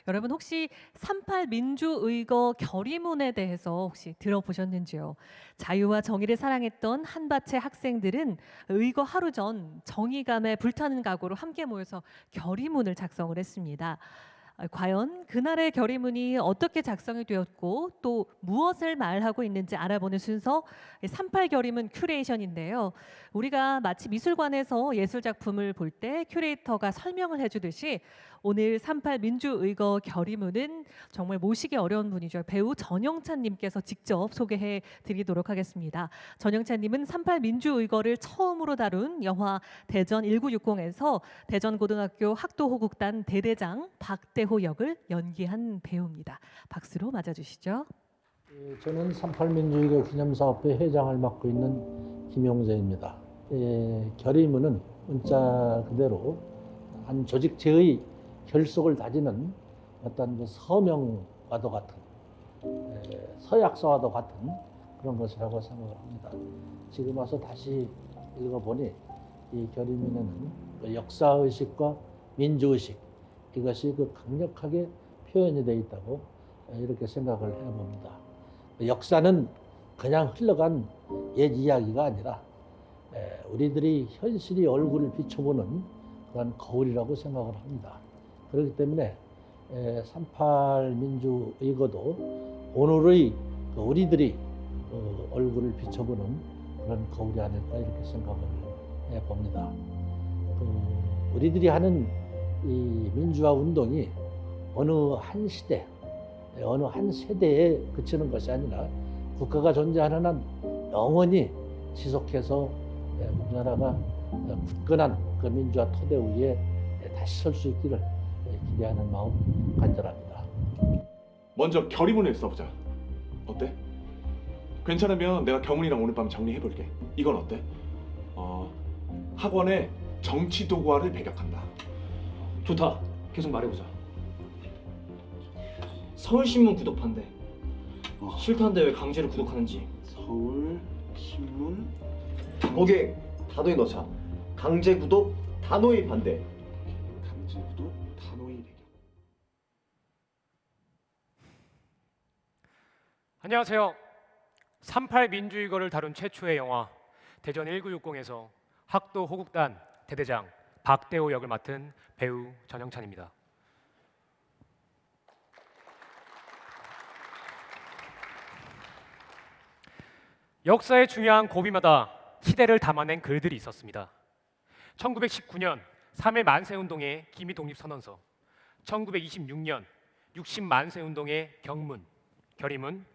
여러분 혹시 38 민주의거 결의문에 대해서 혹시 들어보셨는지요? 자유와 정의를 사랑했던 한밭의 학생들은 의거 하루 전 정의감에 불타는 각오로 함께 모여서 결의문을 작성을 했습니다. 과연 그날의 결의문이 어떻게 작성이 되었고 또 무엇을 말하고 있는지 알아보는 순서 38 결의문 큐레이션인데요. 우리가 마치 미술관에서 예술 작품을 볼 때 큐레이터가 설명을 해주듯이 오늘 38 민주의거 결의문은 정말 모시기 어려운 분이죠. 배우 전영찬님께서 직접 소개해 드리도록 하겠습니다. 전영찬님은 38 민주의거를 처음으로 다룬 영화 대전 1960에서 대전고등학교 학도호국단 대대장 박대호 역을 연기한 배우입니다. 박수로 맞아주시죠. 저는 38 민주의거 기념사업회 회장을 맡고 있는 김용재입니다. 결의문은 문자 그대로 한 조직체의 결속을 다지는 어떤 서명과도 같은 서약서와도 같은 그런 것이라고 생각을 합니다. 지금 와서 다시 읽어보니 이 결의문에는 역사의식과 민주의식 이것이 강력하게 표현이 되어 있다고 이렇게 생각을 해봅니다. 역사는 그냥 흘러간 옛 이야기가 아니라 우리들이 현실이 얼굴을 비춰보는 그런 거울이라고 생각을 합니다. 그렇기 때문에 38 민주의거도 오늘의 우리들이 얼굴을 비춰보는 그런 거울이 아닐까 이렇게 생각을 해봅니다. 우리들이 하는 이 민주화 운동이 어느 한 시대, 어느 한 세대에 그치는 것이 아니라 국가가 존재하는 한 영원히 지속해서 우리나라가 굳건한 그 민주화 토대 위에 다시 설 수 있기를 기대하는 마음 간절합니다. 먼저 결의문을 써보자. 어때? 괜찮으면 내가 경훈이랑 오늘 밤 정리해볼게. 이건 어때? 학원에 정치도구화를 배격한다. 좋다. 계속 말해보자. 서울신문 구독한대. 싫다는데 왜 강제로 구독하는지. 서울신문 거기에 단호히 넣자. 강제 구독 단호히 반대. 강제 구독 단호히 배격. 안녕하세요. 38 민주의거를 다룬 최초의 영화 대전 1960에서 학도 호국단 대대장 박대호 역을 맡은 배우 전영찬입니다. 역사의 중요한 고비마다 시대를 담아낸 글들이 있었습니다. 1919년 3.1 만세운동의 기미독립선언서, 1926년 60 만세운동의 경문, 결의문,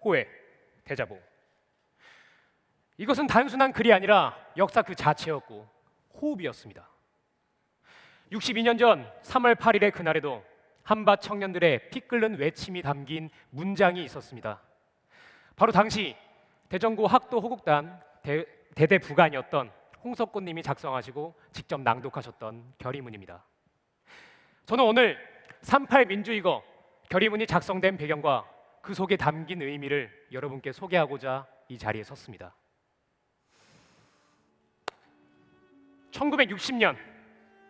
호회, 대자보. 이것은 단순한 글이 아니라 역사 그 자체였고 호흡이었습니다. 62년 전 3월 8일의 그날에도 한밭 청년들의 피 끓는 외침이 담긴 문장이 있었습니다. 바로 당시 대전고 학도 호국단 대대 부관이었던 홍석곤 님이 작성하시고 직접 낭독하셨던 결의문입니다. 저는 오늘 38 민주의거 결의문이 작성된 배경과 그 속에 담긴 의미를 여러분께 소개하고자 이 자리에 섰습니다. 1960년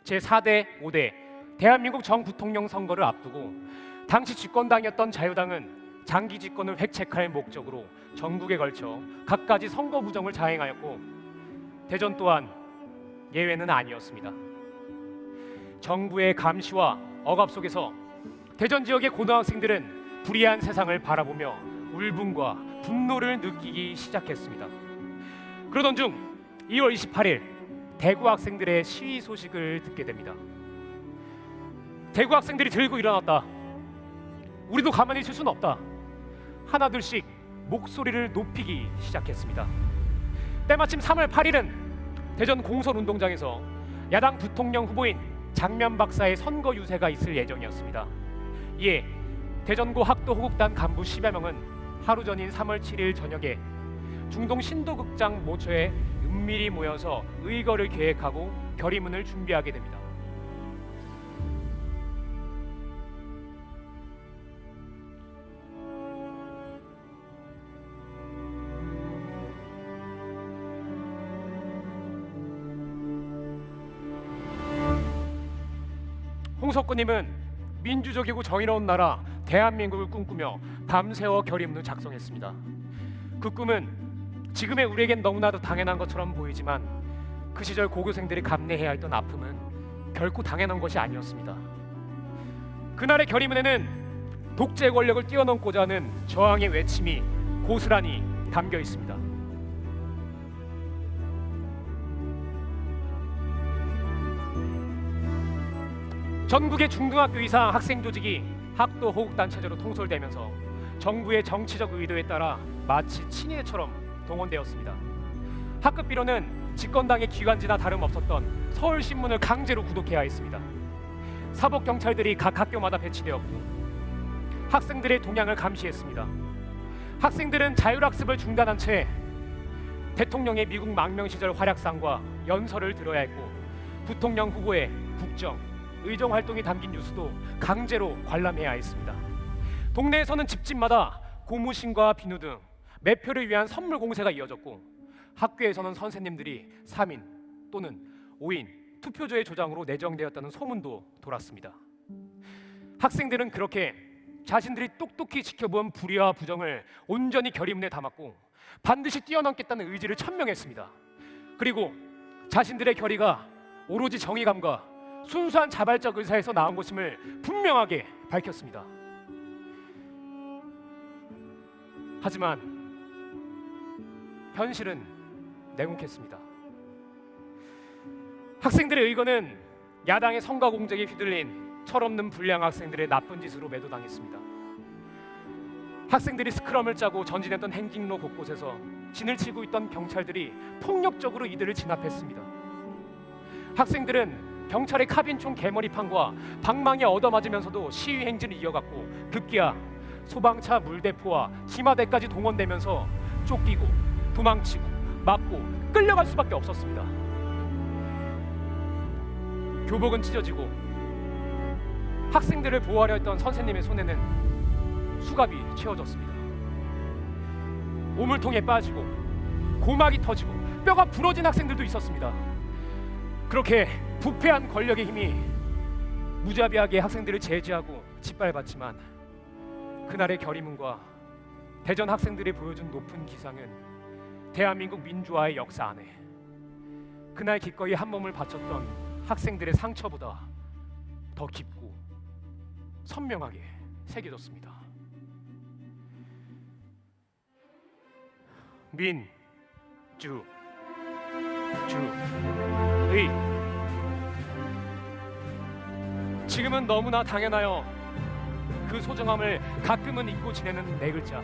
제4대 5대 대한민국 정부통령 선거를 앞두고 당시 집권당이었던 자유당은 장기 집권을 획책할 목적으로 전국에 걸쳐 갖가지 선거 부정을 자행하였고 대전 또한 예외는 아니었습니다. 정부의 감시와 억압 속에서 대전 지역의 고등학생들은 불의한 세상을 바라보며 울분과 분노를 느끼기 시작했습니다. 그러던 중 2월 28일 대구 학생들의 시위 소식을 듣게 됩니다. 대구 학생들이 들고 일어났다. 우리도 가만히 있을 수는 없다. 하나둘씩 목소리를 높이기 시작했습니다. 때마침 3월 8일은 대전 공설운동장에서 야당 부통령 후보인 장면 박사의 선거 유세가 있을 예정이었습니다. 이에 대전고 학도 호국단 간부 10여 명은 하루 전인 3월 7일 저녁에 중동 신도극장 모처에 은밀히 모여서 의거를 계획하고 결의문을 준비하게 됩니다. 홍석구님은 민주적이고 정의로운 나라 대한민국을 꿈꾸며 밤새워 결의문을 작성했습니다. 그 꿈은 지금의 우리에겐 너무나도 당연한 것처럼 보이지만 그 시절 고교생들이 감내해야 했던 아픔은 결코 당연한 것이 아니었습니다. 그날의 결의문에는 독재 권력을 뛰어넘고자 하는 저항의 외침이 고스란히 담겨 있습니다. 전국의 중등학교 이상 학생 조직이 학도 호국단 체제로 통솔되면서 정부의 정치적 의도에 따라 마치 친위대처럼 동원되었습니다. 학급비로는 집권당의 기관지나 다름없었던 서울신문을 강제로 구독해야 했습니다. 사법경찰들이 각 학교마다 배치되었고 학생들의 동향을 감시했습니다. 학생들은 자율학습을 중단한 채 대통령의 미국 망명 시절 활약상과 연설을 들어야 했고 부통령 후보의 국정, 의정 활동이 담긴 뉴스도 강제로 관람해야 했습니다. 동네에서는 집집마다 고무신과 비누 등 매표를 위한 선물 공세가 이어졌고 학교에서는 선생님들이 3인 또는 5인 투표조의 조장으로 내정되었다는 소문도 돌았습니다. 학생들은 그렇게 자신들이 똑똑히 지켜본 불의와 부정을 온전히 결의문에 담았고 반드시 뛰어넘겠다는 의지를 천명했습니다. 그리고 자신들의 결의가 오로지 정의감과 순수한 자발적 의사에서 나온 것임을 분명하게 밝혔습니다. 하지만 현실은 냉혹했습니다. 학생들의 의거는 야당의 성과 공작에 휘둘린 철없는 불량 학생들의 나쁜 짓으로 매도당했습니다. 학생들이 스크럼을 짜고 전진했던 행진로 곳곳에서 진을 치고 있던 경찰들이 폭력적으로 이들을 진압했습니다. 학생들은 경찰의 카빈총 개머리판과 방망이에 얻어맞으면서도 시위 행진을 이어갔고 급기야 소방차 물대포와 기마대까지 동원되면서 쫓기고 도망치고 맞고 끌려갈 수밖에 없었습니다. 교복은 찢어지고 학생들을 보호하려 했던 선생님의 손에는 수갑이 채워졌습니다. 오물통에 빠지고 고막이 터지고 뼈가 부러진 학생들도 있었습니다. 그렇게 부패한 권력의 힘이 무자비하게 학생들을 제지하고 짓밟았지만 그날의 결의문과 대전 학생들이 보여준 높은 기상은 대한민국 민주화의 역사 안에 그날 기꺼이 한 몸을 바쳤던 학생들의 상처보다 더 깊고 선명하게 새겨졌습니다. 의 지금은 너무나 당연하여 그 소중함을 가끔은 잊고 지내는 네 글자.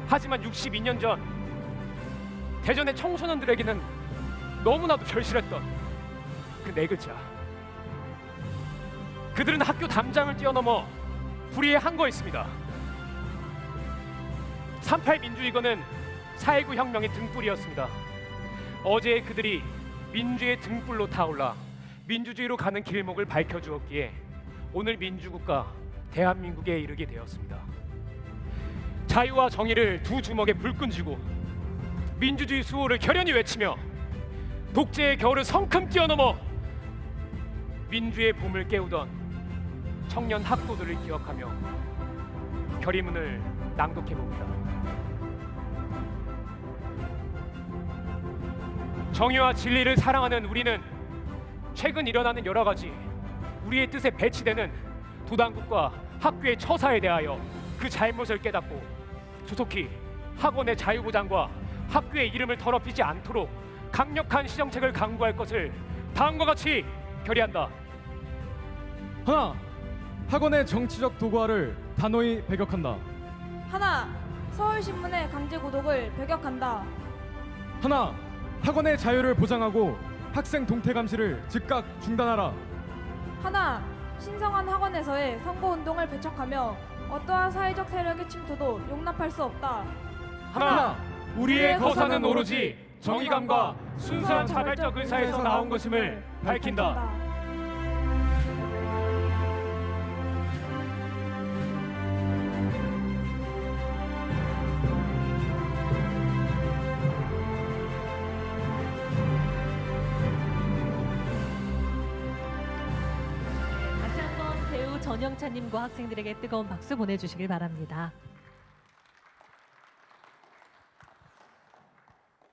하지만 62년 전 대전의 청소년들에게는 너무나도 절실했던 그 네 글자. 그들은 학교 담장을 뛰어넘어 불의에 항거했습니다. 3.8 민주이거는 4.19 혁명의 등불이었습니다. 어제 그들이 민주의 등불로 타올라 민주주의로 가는 길목을 밝혀주었기에 오늘 민주국가 대한민국에 이르게 되었습니다. 자유와 정의를 두 주먹에 불끈 쥐고 민주주의 수호를 결연히 외치며 독재의 겨울을 성큼 뛰어넘어 민주의 봄을 깨우던 청년 학도들을 기억하며 결의문을 낭독해봅니다. 정의와 진리를 사랑하는 우리는 최근 일어나는 여러 가지 우리의 뜻에 배치되는 도당국과 학교의 처사에 대하여 그 잘못을 깨닫고 조속히 학원의 자유보장과 학교의 이름을 더럽히지 않도록 강력한 시정책을 강구할 것을 다음과 같이 결의한다. 하나, 학원의 정치적 도구화를 단호히 배격한다. 하나, 서울신문의 강제 구독을 배격한다. 하나, 학원의 자유를 보장하고 학생 동태 감시를 즉각 중단하라. 하나, 신성한 학원에서의 선거운동을 배척하며 어떠한 사회적 세력의 침투도 용납할 수 없다. 하나, 우리의 거사는 오로지 정의감과 순수한 자발적 의사에서 나온 것임을 밝힌다. 다시 한번 전영찬님과 학생들에게 뜨거운 박수 보내주시길 바랍니다.